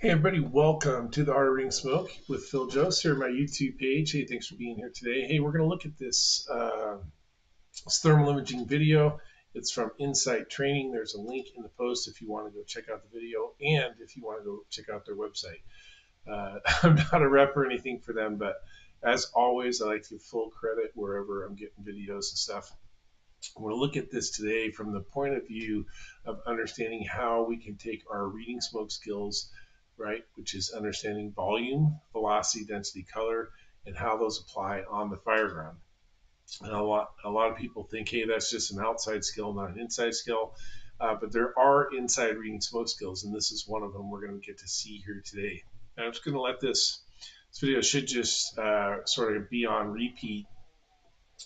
Hey everybody, welcome to the Art of Reading Smoke with Phil Jost here on my YouTube page. Hey, thanks for being here today. Hey, we're going to look at this thermal imaging video. It's from Insight Training. There's a link in the post if you want to go check out the video and if you want to go check out their website. I'm not a rep or anything for them, but as always, I like to give full credit wherever I'm getting videos and stuff. We're going to look at this today from the point of view of understanding how we can take our reading smoke skills, right, which is understanding volume, velocity, density, color, and how those apply on the fire ground. And a lot of people think, hey, that's just an outside skill, not an inside skill. But there are inside reading smoke skills, and this is one of them we're going to get to see here today. And I'm just going to let this video should just sort of be on repeat.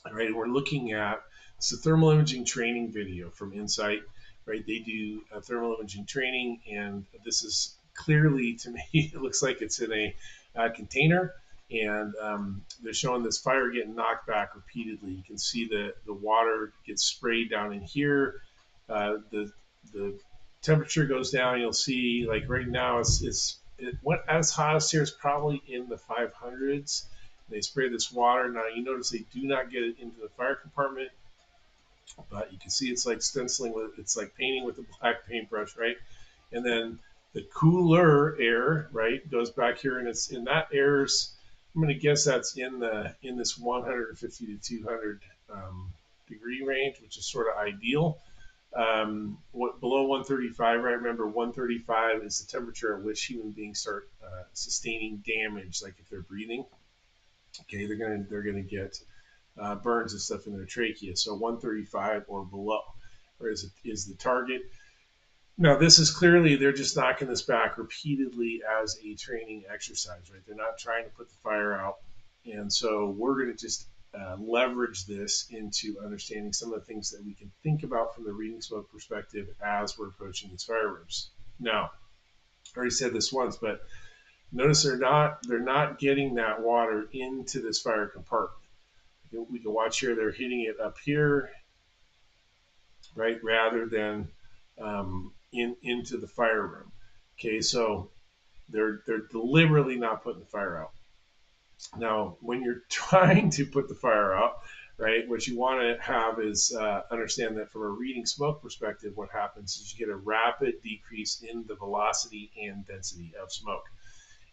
All right, we're looking at it's a thermal imaging training video from Insight, right? They do thermal imaging training, and this is clearly, to me, it looks like it's in a container, and they're showing this fire getting knocked back repeatedly. You can see the water gets sprayed down in here. The temperature goes down. You'll see, like right now, it went as hot as here is probably in the 500s. They spray this water. Now you notice they do not get it into the fire compartment, but you can see it's like stenciling with, it's like painting with a black paintbrush, right? And then the cooler air, right, goes back here, and it's in that air's, I'm going to guess that's in this 150 to 200 degree range, which is sort of ideal. Below 135, right? Remember, 135 is the temperature at which human beings start sustaining damage, like if they're breathing. Okay, they're gonna get burns and stuff in their trachea. So 135 or below, or is the target. Now this is clearly they're just knocking this back repeatedly as a training exercise, right? They're not trying to put the fire out, and so we're going to just leverage this into understanding some of the things that we can think about from the reading smoke perspective as we're approaching these fire rooms. Now, I already said this once, but notice they're not getting that water into this fire compartment. We can watch here; they're hitting it up here, right, rather than into the fire room. Okay, so they're deliberately not putting the fire out. Now, when you're trying to put the fire out, right, what you want to have is understand that from a reading smoke perspective, what happens is you get a rapid decrease in the velocity and density of smoke.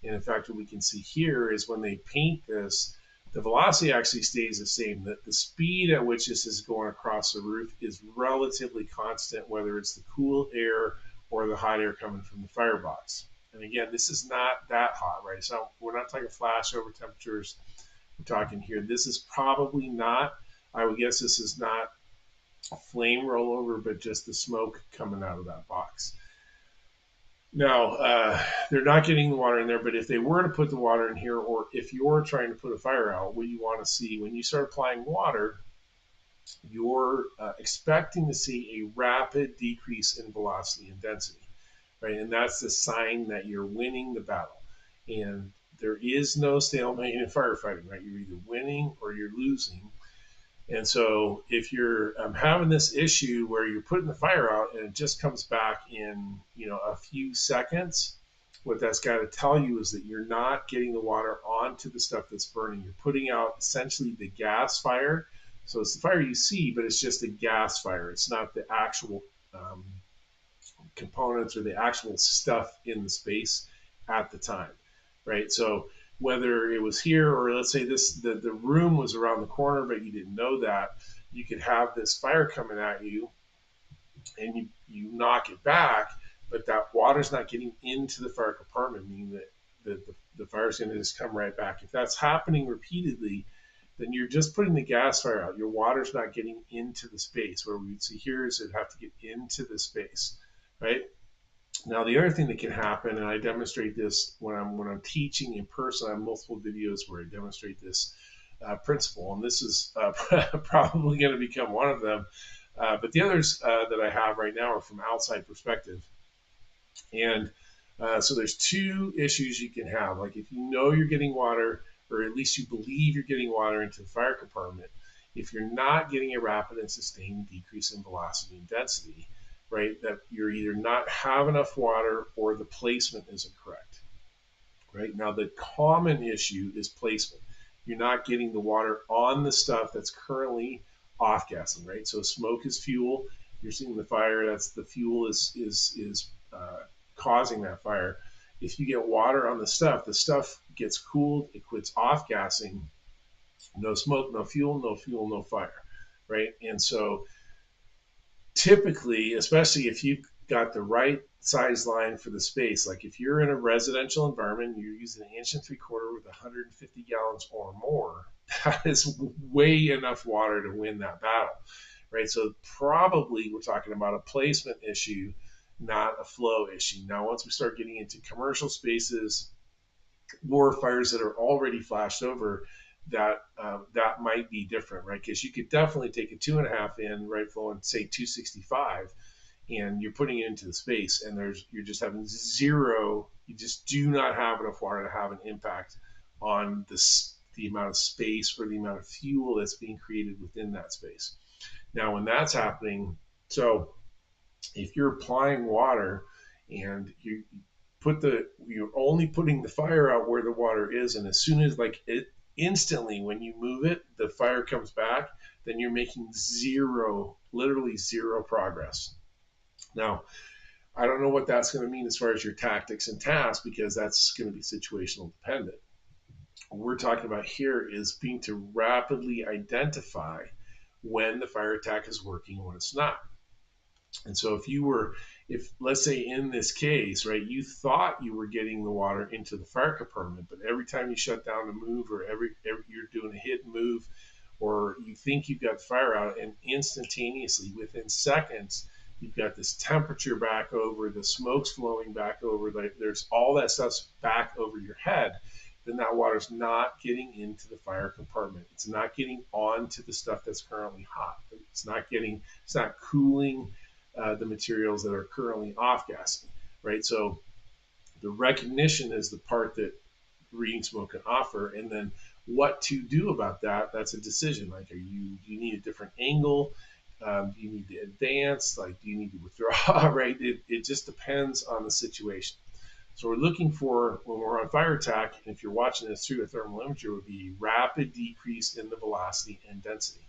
And in fact, what we can see here is when they paint this, the velocity actually stays the same. The speed at which this is going across the roof is relatively constant, whether it's the cool air or the hot air coming from the firebox. And again, this is not that hot, right? So we're not talking flashover temperatures. We're talking here. This is probably not, I would guess this is not flame rollover, but just the smoke coming out of that box. Now, they're not getting the water in there, but if they were to put the water in here, or if you're trying to put a fire out, what you want to see when you start applying water, you're expecting to see a rapid decrease in velocity and density, right? And that's the sign that you're winning the battle. And there is no stalemate in firefighting, right? You're either winning or you're losing. And so if you're having this issue where you're putting the fire out and it just comes back in, a few seconds, what that's got to tell you is that you're not getting the water onto the stuff that's burning. You're putting out essentially the gas fire. So it's the fire you see, but it's just a gas fire. It's not the actual components or the actual stuff in the space at the time, right? So whether it was here or let's say the room was around the corner, but you didn't know that, you could have this fire coming at you and you knock it back, but that water's not getting into the fire compartment, meaning that the fire's going to just come right back. If that's happening repeatedly, then you're just putting the gas fire out. Your water's not getting into the space. Where we'd see here is it'd have to get into the space, right? Now, the other thing that can happen, and I demonstrate this when I'm teaching in person, I have multiple videos where I demonstrate this principle, and this is probably going to become one of them. But the others that I have right now are from outside perspective. And so there's two issues you can have. Like if you know you're getting water, or at least you believe you're getting water into the fire compartment, if you're not getting a rapid and sustained decrease in velocity and density, right, that you're either not have enough water or the placement isn't correct. right? Now, the common issue is placement. You're not getting the water on the stuff that's currently off gassing, right? So smoke is fuel. You're seeing the fire. That's the fuel is causing that fire. If you get water on the stuff gets cooled. It quits off gassing. No smoke, no fuel, no fire, right? And so typically, especially if you've got the right size line for the space, like if you're in a residential environment, you're using 1.75 inches with 150 gallons or more, that is way enough water to win that battle, right? So probably we're talking about a placement issue, not a flow issue. Now, once we start getting into commercial spaces or fires that are already flashed over, that might be different, right? Because you could definitely take a 2.5 in right flow and say 265, and you're putting it into the space, and you're just having zero. You just do not have enough water to have an impact on the amount of space or the amount of fuel that's being created within that space. Now, when that's happening, so if you're applying water and you're only putting the fire out where the water is, and as soon as like it instantly when you move it the fire comes back, then you're making literally zero progress. Now, I don't know what that's going to mean as far as your tactics and tasks, because that's going to be situational dependent. What we're talking about here is being to rapidly identify when the fire attack is working and when it's not. And so if let's say in this case, right, you thought you were getting the water into the fire compartment, but every time you shut down to move, or every you're doing a hit and move, or you think you've got the fire out, and instantaneously within seconds you've got this temperature back over, the smoke's flowing back over, like there's all that stuff's back over your head, then that water's not getting into the fire compartment. It's not getting onto the stuff that's currently hot. It's not cooling the materials that are currently off gassing, right? So the recognition is the part that reading smoke can offer, and then what to do about that, that's a decision. Like, do you need a different angle? Do you need to advance? Like, do you need to withdraw? Right? It just depends on the situation. So we're looking for, when we're on fire attack, and if you're watching this through a thermal imager, would be rapid decrease in the velocity and density.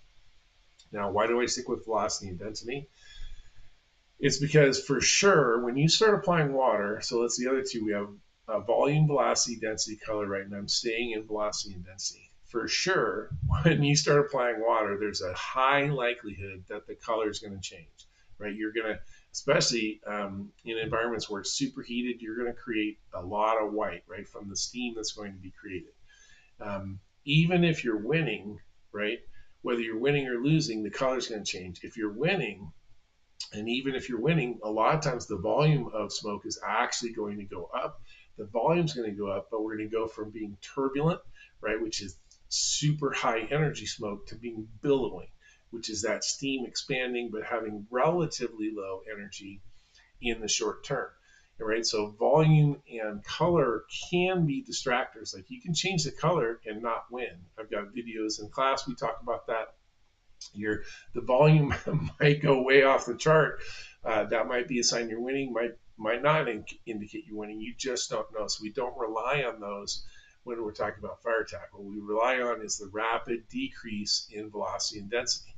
Now, why do I stick with velocity and density? It's because for sure, when you start applying water, so that's the other two, we have volume, velocity, density, color, right? And I'm staying in velocity and density. For sure, when you start applying water, there's a high likelihood that the color is going to change, right? You're going to, especially in environments where it's superheated, you're going to create a lot of white, right, from the steam that's going to be created. Even if you're winning, right, whether you're winning or losing, the color is going to change. If you're winning, and even if you're winning, a lot of times the volume of smoke is actually going to go up. The volume is going to go up, but we're going to go from being turbulent, right, which is super high energy smoke, to being billowing, which is that steam expanding but having relatively low energy in the short term. Right? So volume and color can be distractors. Like, you can change the color and not win. I've got videos in class, we talk about that. The volume might go way off the chart. That might be a sign you're winning, might not indicate you're winning. You just don't know. So we don't rely on those when we're talking about fire attack. What we rely on is the rapid decrease in velocity and density.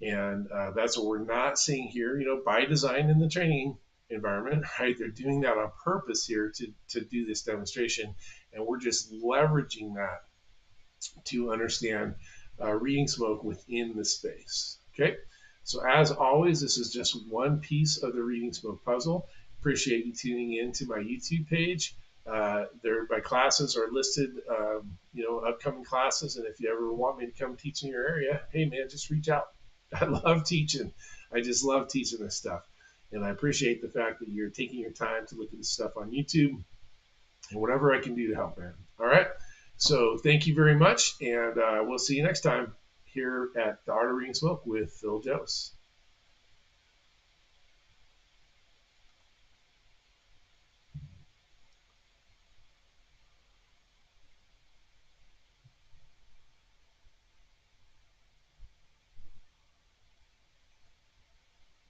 And that's what we're not seeing here, by design in the training environment, right? They're doing that on purpose here to do this demonstration. And we're just leveraging that to understand reading smoke within the space. Okay, so as always, this is just one piece of the reading smoke puzzle. Appreciate you tuning in to my YouTube page. My classes are listed, upcoming classes, and if you ever want me to come teach in your area, hey man, just reach out. I love teaching. I just love teaching this stuff, and I appreciate the fact that you're taking your time to look at this stuff on YouTube, and whatever I can do to help, man. All right. So thank you very much, and we'll see you next time here at The Art of Reading Smoke with Phil Jose.